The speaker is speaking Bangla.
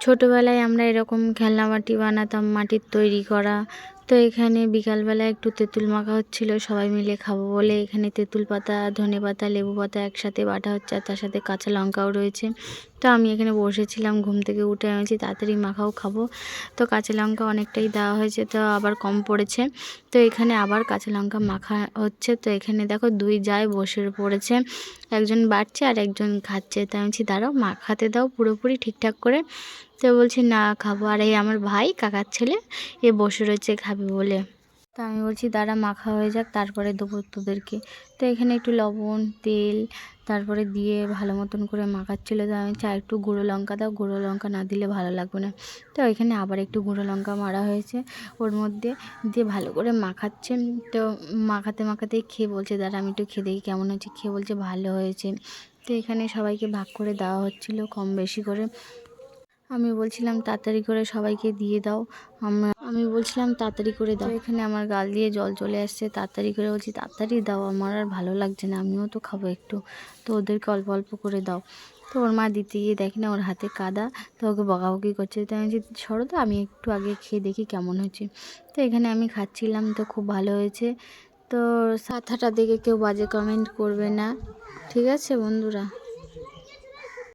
ছোটোবেলায় আমরা এরকম খেলনা বাটি বানাতাম মাটির তৈরি করা। তো এখানে বিকালবেলা একটু তেঁতুল মাখা হচ্ছিলো, সবাই মিলে খাবো বলে। এখানে তেঁতুল পাতা, ধনে পাতা, লেবু পাতা একসাথে বাটা হচ্ছে, আর তার সাথে কাঁচা লঙ্কাও রয়েছে। তো আমি এখানে বসেছিলাম, ঘুম থেকে উঠে আমি তাড়াতাড়ি মাখাও খাবো। তো কাঁচা লঙ্কা অনেকটাই দেওয়া হয়েছে, তো আবার কম পড়েছে। তো এখানে আবার কাঁচা লঙ্কা মাখা হচ্ছে। তো এখানে দেখো দুই জায় বসে পড়েছে, একজন বাড়ছে আর একজন খাচ্ছে। তো আমি বলছি দাঁড়াও, মাখাতে দাও পুরোপুরি ঠিকঠাক করে। তো বলছি না খাবো। আর এই আমার ভাই, কাকার ছেলে, এ বসে রয়েছে খাবে বলে। তো আমি বলছি দাঁড়া মাখা হয়ে যাক, তারপরে দেবো তোদেরকে। তো এখানে একটু লবণ, তেল তারপরে দিয়ে ভালো মতন করে মাখাচ্ছিলো। তো আমি চাই একটু গুঁড়ো লঙ্কা দাও, গুঁড়ো লঙ্কা না দিলে ভালো লাগবে না। তো এখানে আবার একটু গুঁড়ো লঙ্কা মারা হয়েছে ওর মধ্যে, দিয়ে ভালো করে মাখাচ্ছে। তো মাখাতে মাখাতেই খেয়ে বলছে দাঁড়া আমি একটু খেয়ে দেখি কেমন হয়েছে। খেয়ে বলছে ভালো হয়েছে। তো এখানে সবাইকে ভাগ করে দেওয়া হচ্ছিলো কম বেশি করে। আমি বলছিলাম তাড়াতাড়ি করে সবাইকে দিয়ে দাও, আমি বলছিলাম তাড়াতাড়ি করে দাও। এখানে আমার গাল দিয়ে জল চলে আসছে, তাড়াতাড়ি করে বলছি তাড়াতাড়ি দাও, আমার আর ভালো লাগছে না, আমিও তো খাবো একটু। তো ওদেরকে অল্প অল্প করে দাও। তো ওর মা দিতে গিয়ে দেখি না ওর হাতে কাদা, তো ওকে বকাবকি করছে। তো আমি বলছি সরো তো, আমি একটু আগে খেয়ে দেখি কেমন হয়েছে। তো এখানে আমি খাচ্ছিলাম, তো খুব ভালো হয়েছে। তো কথাটা দেখে কেউ বাজে কমেন্ট করবে না, ঠিক আছে বন্ধুরা।